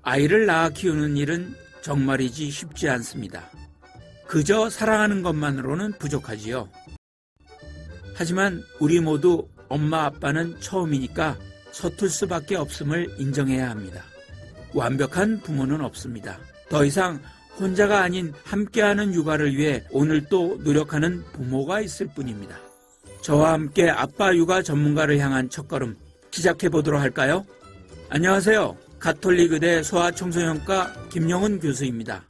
아이를 낳아 키우는 일은 정말이지 쉽지 않습니다. 그저 사랑하는 것만으로는 부족하지요. 하지만 우리 모두 엄마 아빠는 처음이니까 서툴 수밖에 없음을 인정해야 합니다. 완벽한 부모는 없습니다. 더 이상 혼자가 아닌 함께하는 육아를 위해 오늘 또 노력하는 부모가 있을 뿐입니다. 저와 함께 아빠 육아 전문가를 향한 첫걸음 시작해보도록 할까요? 안녕하세요. 가톨릭 의대 소아청소년과 김영훈 교수입니다.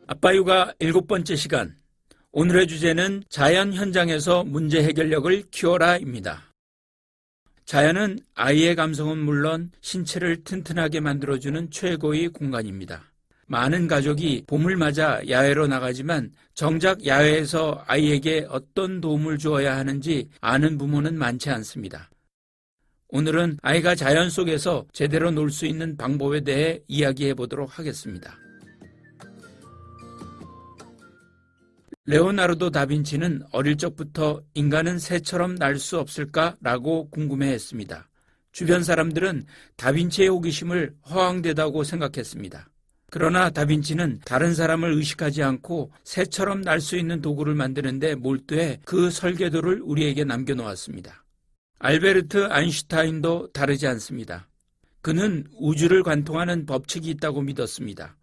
아빠 육아 7번째 시간. 오늘의 주제는 자연 현장에서 문제 해결력을 키워라입니다. 자연은 아이의 감성은 물론 신체를 튼튼하게 만들어주는 최고의 공간입니다. 많은 가족이 봄을 맞아 야외로 나가지만 정작 야외에서 아이에게 어떤 도움을 주어야 하는지 아는 부모는 많지 않습니다. 오늘은 아이가 자연 속에서 제대로 놀 수 있는 방법에 대해 이야기해 보도록 하겠습니다. 레오나르도 다빈치는 어릴 적부터 인간은 새처럼 날 수 없을까라고 궁금해했습니다. 주변 사람들은 다빈치의 호기심을 허황되다고 생각했습니다. 그러나 다빈치는 다른 사람을 의식하지 않고 새처럼 날 수 있는 도구를 만드는데 몰두해 그 설계도를 우리에게 남겨놓았습니다. 알베르트 아인슈타인도 다르지 않습니다. 그는 우주를 관통하는 법칙이 있다고 믿었습니다.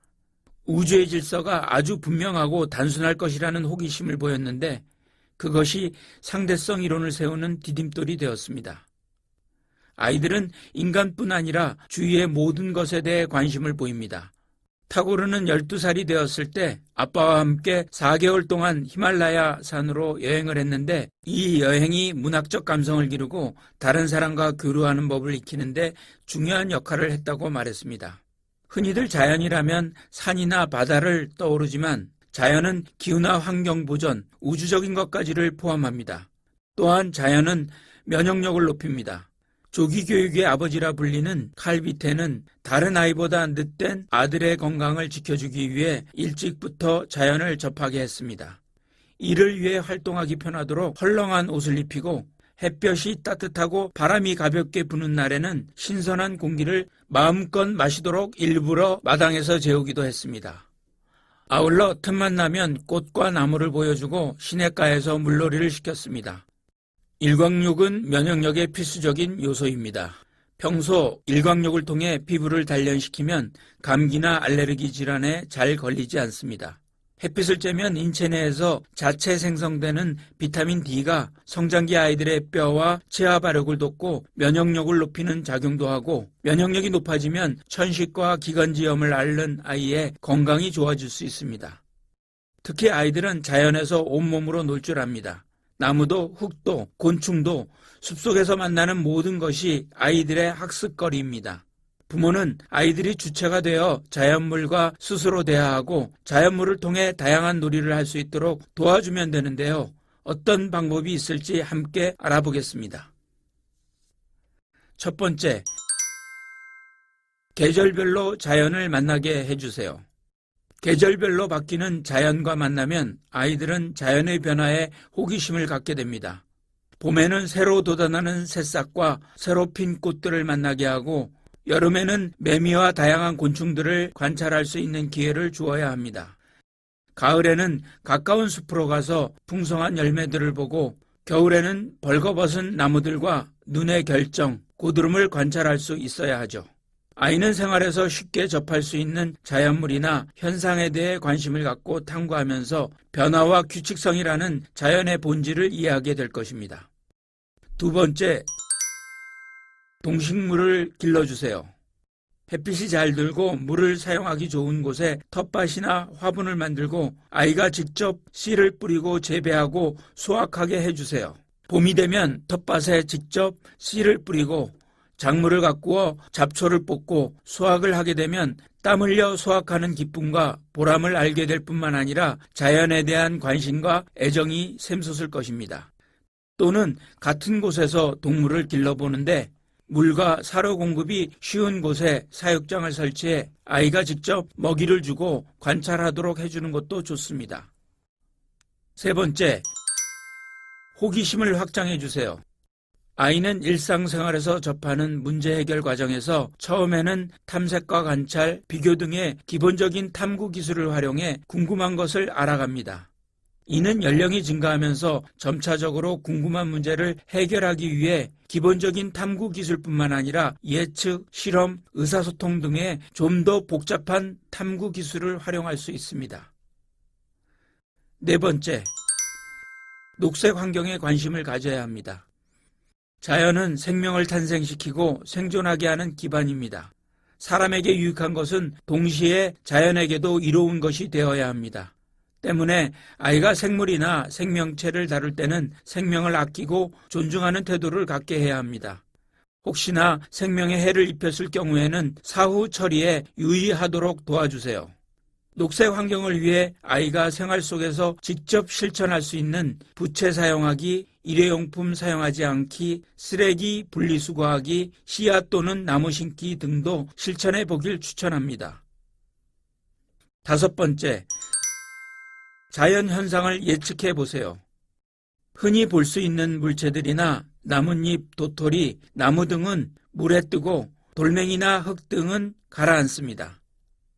우주의 질서가 아주 분명하고 단순할 것이라는 호기심을 보였는데 그것이 상대성 이론을 세우는 디딤돌이 되었습니다. 아이들은 인간뿐 아니라 주위의 모든 것에 대해 관심을 보입니다. 타고르는 12살이 되었을 때 아빠와 함께 4개월 동안 히말라야 산으로 여행을 했는데 이 여행이 문학적 감성을 기르고 다른 사람과 교류하는 법을 익히는데 중요한 역할을 했다고 말했습니다. 흔히들 자연이라면 산이나 바다를 떠오르지만 자연은 기후나 환경 보전, 우주적인 것까지를 포함합니다. 또한 자연은 면역력을 높입니다. 조기 교육의 아버지라 불리는 칼 비테는 다른 아이보다 늦된 아들의 건강을 지켜주기 위해 일찍부터 자연을 접하게 했습니다. 이를 위해 활동하기 편하도록 헐렁한 옷을 입히고 햇볕이 따뜻하고 바람이 가볍게 부는 날에는 신선한 공기를 마음껏 마시도록 일부러 마당에서 재우기도 했습니다. 아울러 틈만 나면 꽃과 나무를 보여주고 시냇가에서 물놀이를 시켰습니다. 일광욕은 면역력의 필수적인 요소입니다. 평소 일광욕을 통해 피부를 단련시키면 감기나 알레르기 질환에 잘 걸리지 않습니다. 햇빛을 쬐면 인체 내에서 자체 생성되는 비타민 D가 성장기 아이들의 뼈와 치아 발육을 돕고 면역력을 높이는 작용도 하고 면역력이 높아지면 천식과 기관지염을 앓는 아이의 건강이 좋아질 수 있습니다. 특히 아이들은 자연에서 온몸으로 놀 줄 압니다. 나무도 흙도 곤충도 숲속에서 만나는 모든 것이 아이들의 학습거리입니다. 부모는 아이들이 주체가 되어 자연물과 스스로 대화하고 자연물을 통해 다양한 놀이를 할 수 있도록 도와주면 되는데요. 어떤 방법이 있을지 함께 알아보겠습니다. 첫 번째, 계절별로 자연을 만나게 해주세요. 계절별로 바뀌는 자연과 만나면 아이들은 자연의 변화에 호기심을 갖게 됩니다. 봄에는 새로 돋아나는 새싹과 새로 핀 꽃들을 만나게 하고 여름에는 매미와 다양한 곤충들을 관찰할 수 있는 기회를 주어야 합니다. 가을에는 가까운 숲으로 가서 풍성한 열매들을 보고 겨울에는 벌거벗은 나무들과 눈의 결정, 고드름을 관찰할 수 있어야 하죠. 아이는 생활에서 쉽게 접할 수 있는 자연물이나 현상에 대해 관심을 갖고 탐구하면서 변화와 규칙성이라는 자연의 본질을 이해하게 될 것입니다. 두 번째, 동식물을 길러주세요. 햇빛이 잘 들고 물을 사용하기 좋은 곳에 텃밭이나 화분을 만들고 아이가 직접 씨를 뿌리고 재배하고 수확하게 해주세요. 봄이 되면 텃밭에 직접 씨를 뿌리고 작물을 가꾸어 잡초를 뽑고 수확을 하게 되면 땀 흘려 수확하는 기쁨과 보람을 알게 될 뿐만 아니라 자연에 대한 관심과 애정이 샘솟을 것입니다. 또는 같은 곳에서 동물을 길러보는데 물과 사료 공급이 쉬운 곳에 사육장을 설치해 아이가 직접 먹이를 주고 관찰하도록 해주는 것도 좋습니다. 세 번째, 호기심을 확장해 주세요. 아이는 일상생활에서 접하는 문제 해결 과정에서 처음에는 탐색과 관찰, 비교 등의 기본적인 탐구 기술을 활용해 궁금한 것을 알아갑니다. 이는 연령이 증가하면서 점차적으로 궁금한 문제를 해결하기 위해 기본적인 탐구 기술뿐만 아니라 예측, 실험, 의사소통 등의 좀 더 복잡한 탐구 기술을 활용할 수 있습니다. 네 번째, 녹색 환경에 관심을 가져야 합니다. 자연은 생명을 탄생시키고 생존하게 하는 기반입니다. 사람에게 유익한 것은 동시에 자연에게도 이로운 것이 되어야 합니다. 때문에 아이가 생물이나 생명체를 다룰 때는 생명을 아끼고 존중하는 태도를 갖게 해야 합니다. 혹시나 생명에 해를 입혔을 경우에는 사후 처리에 유의하도록 도와주세요. 녹색 환경을 위해 아이가 생활 속에서 직접 실천할 수 있는 부채 사용하기, 일회용품 사용하지 않기, 쓰레기 분리수거하기, 씨앗 또는 나무 심기 등도 실천해 보길 추천합니다. 다섯 번째, 자연 현상을 예측해 보세요. 흔히 볼 수 있는 물체들이나 나뭇잎, 도토리, 나무 등은 물에 뜨고 돌멩이나 흙 등은 가라앉습니다.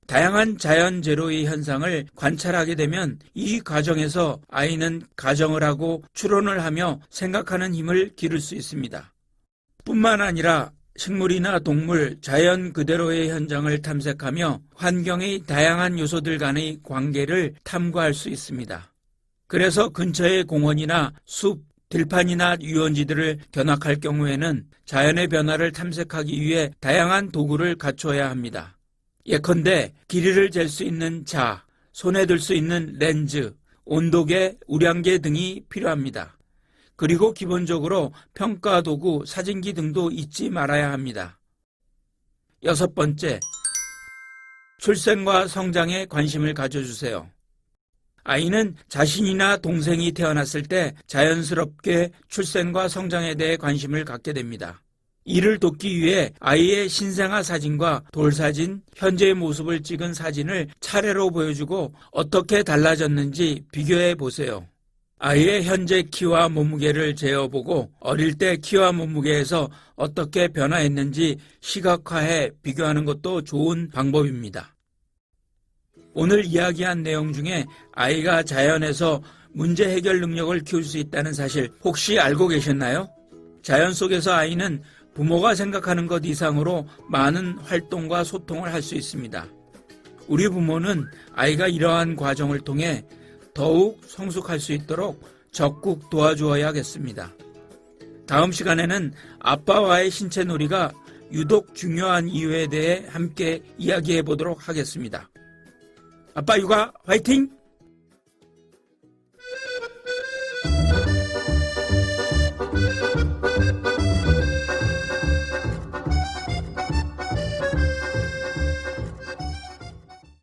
다양한 자연 재료의 현상을 관찰하게 되면 이 과정에서 아이는 가정을 하고 추론을 하며 생각하는 힘을 기를 수 있습니다. 뿐만 아니라 식물이나 동물, 자연 그대로의 현장을 탐색하며 환경의 다양한 요소들 간의 관계를 탐구할 수 있습니다. 그래서 근처의 공원이나 숲, 들판이나 유원지들을 견학할 경우에는 자연의 변화를 탐색하기 위해 다양한 도구를 갖춰야 합니다. 예컨대 길이를 잴 수 있는 자, 손에 들 수 있는 렌즈, 온도계, 우량계 등이 필요합니다. 그리고 기본적으로 평가 도구, 사진기 등도 잊지 말아야 합니다. 여섯 번째, 출생과 성장에 관심을 가져주세요. 아이는 자신이나 동생이 태어났을 때 자연스럽게 출생과 성장에 대해 관심을 갖게 됩니다. 이를 돕기 위해 아이의 신생아 사진과 돌사진, 현재의 모습을 찍은 사진을 차례로 보여주고 어떻게 달라졌는지 비교해 보세요. 아이의 현재 키와 몸무게를 재어보고 어릴 때 키와 몸무게에서 어떻게 변화했는지 시각화해 비교하는 것도 좋은 방법입니다. 오늘 이야기한 내용 중에 아이가 자연에서 문제 해결 능력을 키울 수 있다는 사실 혹시 알고 계셨나요? 자연 속에서 아이는 부모가 생각하는 것 이상으로 많은 활동과 소통을 할 수 있습니다. 우리 부모는 아이가 이러한 과정을 통해 더욱 성숙할 수 있도록 적극 도와주어야겠습니다. 다음 시간에는 아빠와의 신체 놀이가 유독 중요한 이유에 대해 함께 이야기해 보도록 하겠습니다. 아빠 육아 화이팅!